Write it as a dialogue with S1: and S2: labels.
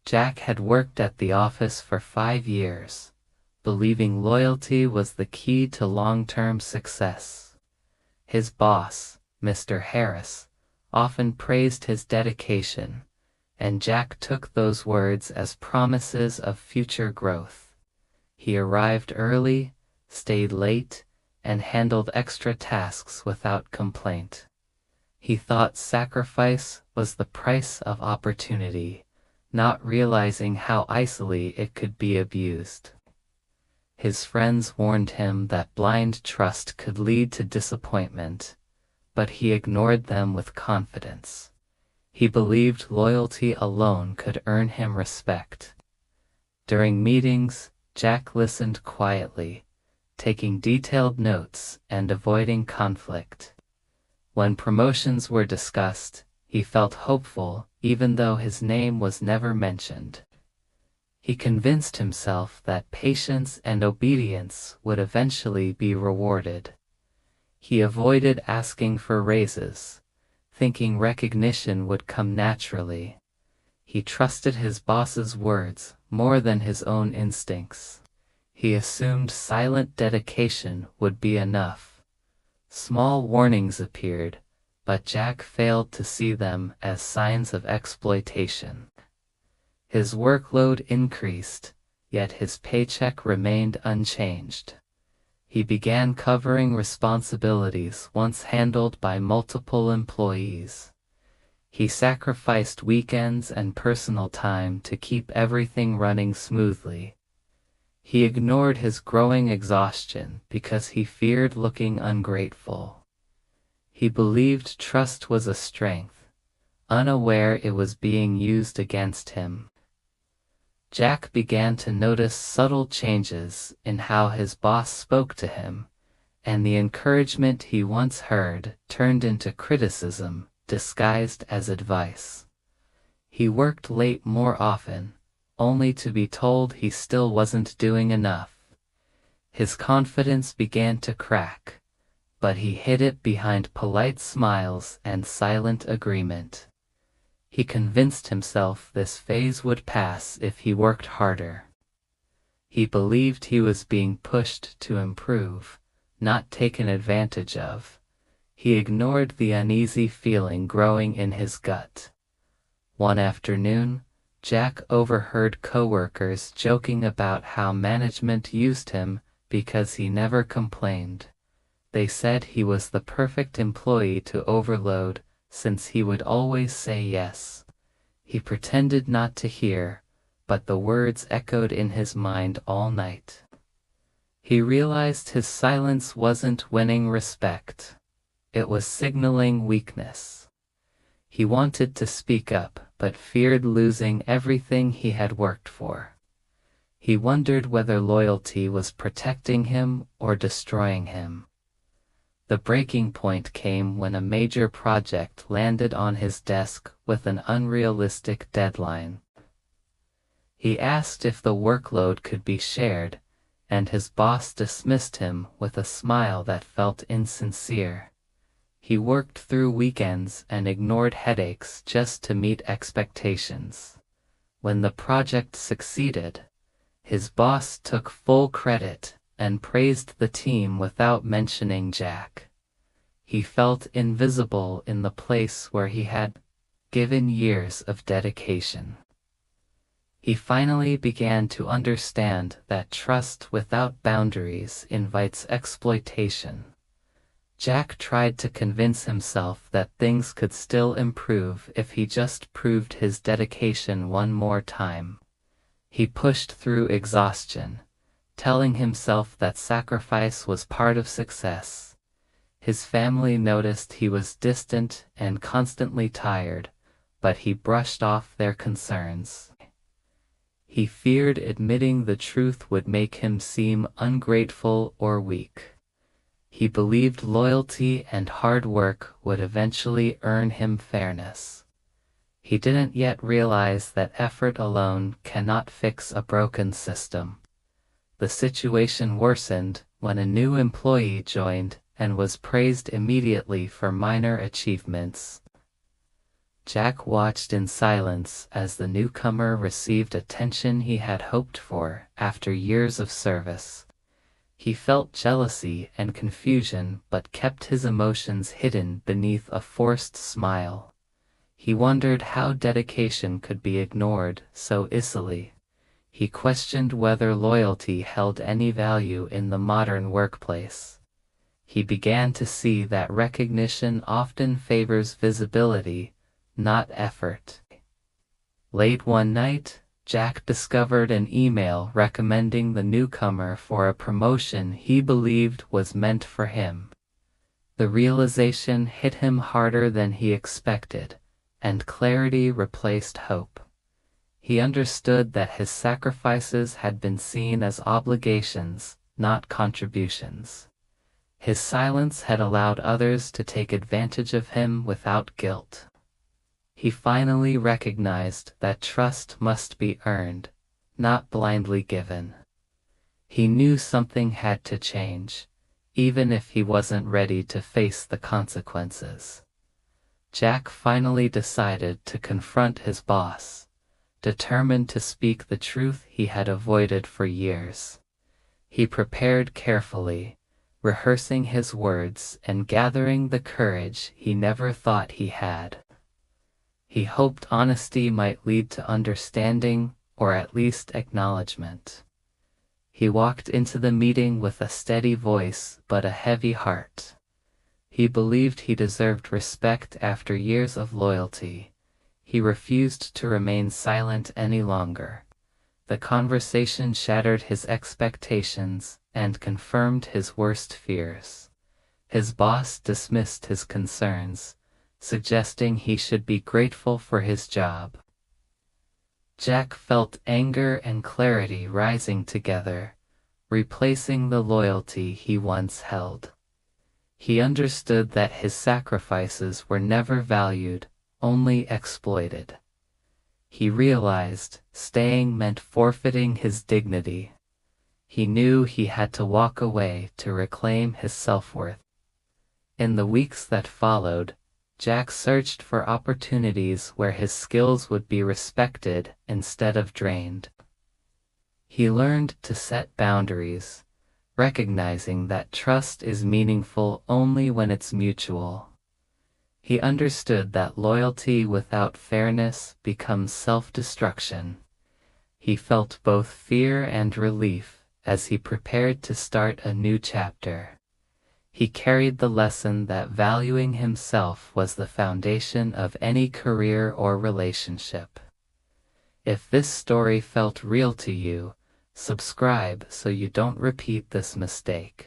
S1: Jack had worked at the office for 5 years, believing loyalty was the key to long-term success. His boss, Mr. Harris, often praised his dedication, and Jack took those words as promises of future growth. He arrived early, stayed late, and handled extra tasks without complaint. He thought sacrifice was the price of opportunity, not realizing how easily it could be abused. His friends warned him that blind trust could lead to disappointment, but he ignored them with confidence. He believed loyalty alone could earn him respect. During meetings, Jack listened quietly, taking detailed notes and avoiding conflict. When promotions were discussed, he felt hopeful even though his name was never mentioned. He convinced himself that patience and obedience would eventually be rewarded. He avoided asking for raises, thinking recognition would come naturally. He trusted his boss's words more than his own instincts. He assumed silent dedication would be enough. Small warnings appeared, but Jack failed to see them as signs of exploitation. His workload increased, yet his paycheck remained unchanged. He began covering responsibilities once handled by multiple employees. He sacrificed weekends and personal time to keep everything running smoothly. He ignored his growing exhaustion because he feared looking ungrateful. He believed trust was a strength, unaware it was being used against him. Jack began to notice subtle changes in how his boss spoke to him, and the encouragement he once heard turned into criticism disguised as advice. He worked late more often, only to be told he still wasn't doing enough. His confidence began to crack, but he hid it behind polite smiles and silent agreement. He convinced himself this phase would pass if he worked harder. He believed he was being pushed to improve, not taken advantage of. He ignored the uneasy feeling growing in his gut. One afternoon, Jack overheard coworkers joking about how management used him because he never complained. They said he was the perfect employee to overload, since he would always say yes. He pretended not to hear, but the words echoed in his mind all night. He realized his silence wasn't winning respect. It was signaling weakness. He wanted to speak up, but feared losing everything he had worked for. He wondered whether loyalty was protecting him or destroying him. The breaking point came when a major project landed on his desk with an unrealistic deadline. He asked if the workload could be shared, and his boss dismissed him with a smile that felt insincere. He worked through weekends and ignored headaches just to meet expectations. When the project succeeded, his boss took full credit and praised the team without mentioning Jack. He felt invisible in the place where he had given years of dedication. He finally began to understand that trust without boundaries invites exploitation. Jack tried to convince himself that things could still improve if he just proved his dedication one more time. He pushed through exhaustion, telling himself that sacrifice was part of success. His family noticed he was distant and constantly tired, but he brushed off their concerns. He feared admitting the truth would make him seem ungrateful or weak. He believed loyalty and hard work would eventually earn him fairness. He didn't yet realize that effort alone cannot fix a broken system. The situation worsened when a new employee joined and was praised immediately for minor achievements. Jack watched in silence as the newcomer received attention he had hoped for after years of service. He felt jealousy and confusion but kept his emotions hidden beneath a forced smile. He wondered how dedication could be ignored so easily. He questioned whether loyalty held any value in the modern workplace. He began to see that recognition often favors visibility, not effort. Late one night, Jack discovered an email recommending the newcomer for a promotion he believed was meant for him. The realization hit him harder than he expected, and clarity replaced hope. He understood that his sacrifices had been seen as obligations, not contributions. His silence had allowed others to take advantage of him without guilt. He finally recognized that trust must be earned, not blindly given. He knew something had to change, even if he wasn't ready to face the consequences. Jack finally decided to confront his boss, determined to speak the truth he had avoided for years. He prepared carefully, rehearsing his words and gathering the courage he never thought he had. He hoped honesty might lead to understanding, or at least acknowledgement. He walked into the meeting with a steady voice but a heavy heart. He believed he deserved respect after years of loyalty. He refused to remain silent any longer. The conversation shattered his expectations and confirmed his worst fears. His boss dismissed his concerns, suggesting he should be grateful for his job. Jack felt anger and clarity rising together, replacing the loyalty he once held. He understood that his sacrifices were never valued, only exploited. He realized staying meant forfeiting his dignity. He knew he had to walk away to reclaim his self-worth. In the weeks that followed, Jack searched for opportunities where his skills would be respected instead of drained. He learned to set boundaries, recognizing that trust is meaningful only when it's mutual. He understood that loyalty without fairness becomes self-destruction. He felt both fear and relief as he prepared to start a new chapter. He carried the lesson that valuing himself was the foundation of any career or relationship. If this story felt real to you, subscribe so you don't repeat this mistake.